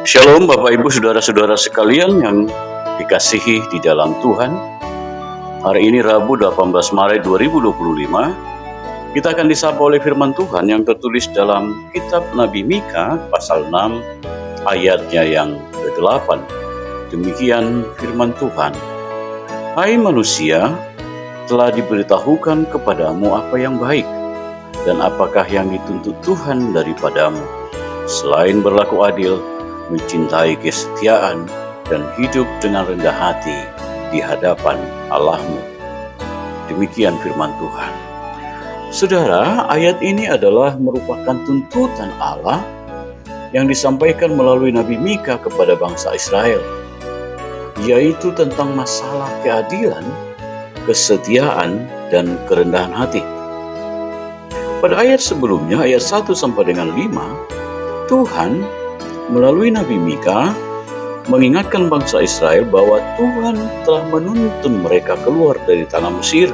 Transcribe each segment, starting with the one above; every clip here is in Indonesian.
Shalom Bapak Ibu Saudara-saudara sekalian yang dikasihi di dalam Tuhan. Hari ini Rabu 18 Maret 2025, kita akan disapa oleh firman Tuhan yang tertulis dalam kitab Nabi Mika pasal 6 ayatnya yang ke-8. Demikian firman Tuhan. Hai manusia, telah diberitahukan kepadamu apa yang baik, dan apakah yang dituntut Tuhan daripadamu, selain berlaku adil, mencintai kesetiaan, dan hidup dengan rendah hati di hadapan Allahmu. Demikian firman Tuhan. Saudara, ayat ini adalah merupakan tuntutan Allah yang disampaikan melalui Nabi Mika kepada bangsa Israel, yaitu tentang masalah keadilan, kesetiaan, dan kerendahan hati. Pada ayat sebelumnya, ayat 1 sampai dengan 5, Tuhan melalui Nabi Mika mengingatkan bangsa Israel bahwa Tuhan telah menuntun mereka keluar dari tanah Mesir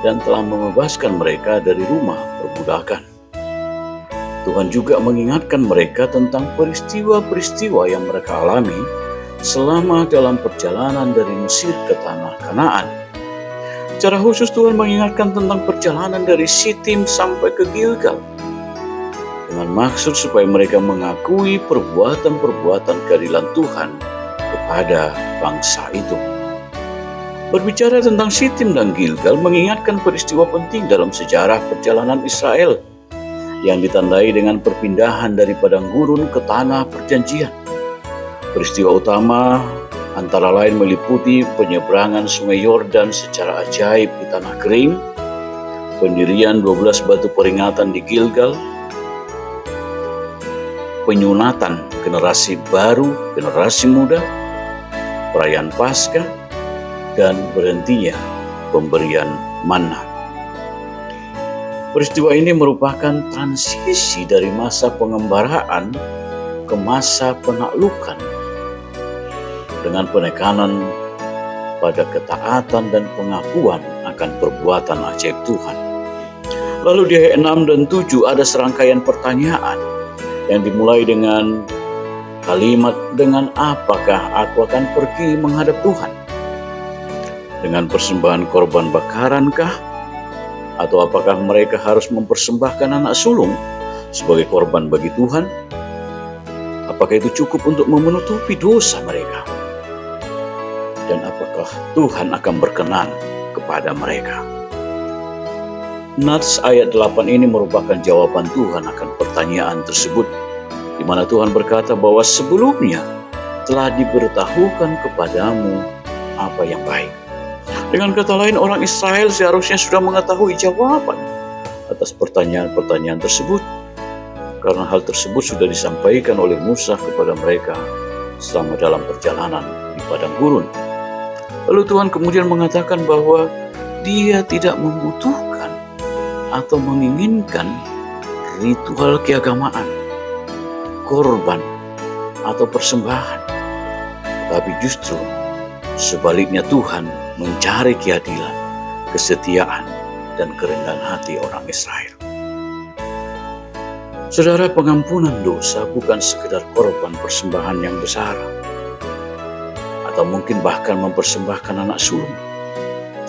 dan telah membebaskan mereka dari rumah perbudakan. Tuhan juga mengingatkan mereka tentang peristiwa-peristiwa yang mereka alami selama dalam perjalanan dari Mesir ke tanah Kanaan. Secara khusus Tuhan mengingatkan tentang perjalanan dari Sitim sampai ke Gilgal, dengan maksud supaya mereka mengakui perbuatan-perbuatan keadilan Tuhan kepada bangsa itu. Berbicara tentang Sitim dan Gilgal mengingatkan peristiwa penting dalam sejarah perjalanan Israel yang ditandai dengan perpindahan dari padang gurun ke tanah perjanjian. Peristiwa utama antara lain meliputi penyeberangan sungai Yordan secara ajaib di tanah kering, pendirian 12 batu peringatan di Gilgal, penyunatan generasi baru, generasi muda, perayaan Paskah, dan berhentinya pemberian manna. Peristiwa ini merupakan transisi dari masa pengembaraan ke masa penaklukan dengan penekanan pada ketaatan dan pengakuan akan perbuatan ajaib Tuhan. Lalu di ayat 6 dan 7 ada serangkaian pertanyaan yang dimulai dengan kalimat, dengan apakah aku akan pergi menghadap Tuhan? Dengan persembahan korban bakarankah? Atau apakah mereka harus mempersembahkan anak sulung sebagai korban bagi Tuhan? Apakah itu cukup untuk menutupi dosa mereka? Dan apakah Tuhan akan berkenan kepada mereka? Nats ayat 8 ini merupakan jawaban Tuhan akan pertanyaan tersebut, di mana Tuhan berkata bahwa sebelumnya telah diberitahukan kepadamu apa yang baik. Dengan kata lain, orang Israel seharusnya sudah mengetahui jawaban atas pertanyaan-pertanyaan tersebut, karena hal tersebut sudah disampaikan oleh Musa kepada mereka selama dalam perjalanan di padang gurun. Lalu Tuhan kemudian mengatakan bahwa Dia tidak membutuhkan atau menginginkan ritual keagamaan, korban, atau persembahan. Tapi justru sebaliknya Tuhan mencari keadilan, kesetiaan, dan kerendahan hati orang Israel. Saudara, pengampunan dosa bukan sekedar korban persembahan yang besar, atau mungkin bahkan mempersembahkan anak sulung.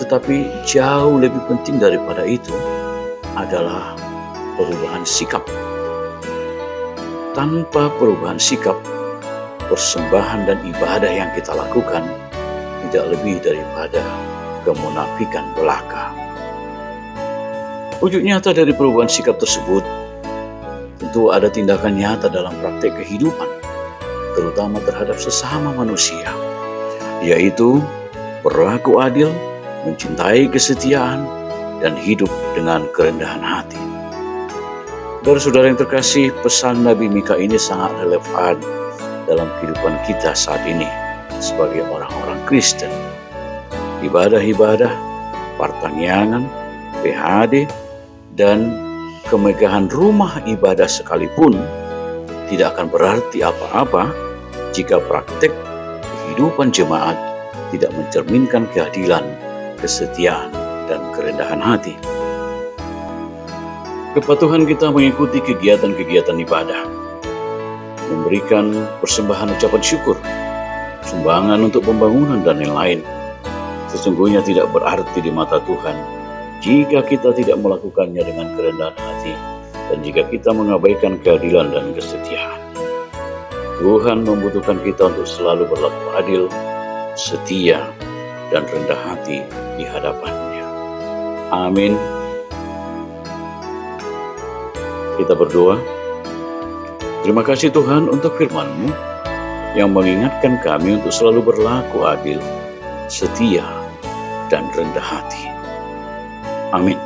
Tetapi jauh lebih penting daripada itu adalah perubahan sikap. Tanpa perubahan sikap, persembahan dan ibadah yang kita lakukan tidak lebih daripada kemunafikan belaka. Wujud nyata dari perubahan sikap tersebut tentu ada tindakan nyata dalam praktek kehidupan, terutama terhadap sesama manusia, yaitu berlaku adil, mencintai kesetiaan, dan hidup dengan kerendahan hati. Saudara-saudara yang terkasih, pesan Nabi Mika ini sangat relevan dalam kehidupan kita saat ini sebagai orang-orang Kristen. Ibadah-ibadah, pertanian, PHD, dan kemegahan rumah ibadah sekalipun tidak akan berarti apa-apa jika praktek kehidupan jemaat tidak mencerminkan keadilan, kesetiaan, dan kerendahan hati. Kepatuhan kita mengikuti kegiatan-kegiatan ibadah memberikan persembahan ucapan syukur, sumbangan untuk pembangunan dan lain-lain. Sesungguhnya tidak berarti di mata Tuhan jika kita tidak melakukannya dengan kerendahan hati dan jika kita mengabaikan keadilan dan kesetiaan. Tuhan membutuhkan kita untuk selalu berlaku adil, setia, dan rendah hati di hadapan-Nya. Amin. Kita berdoa. Terima kasih Tuhan untuk firman-Mu yang mengingatkan kami untuk selalu berlaku adil, setia, dan rendah hati. Amin.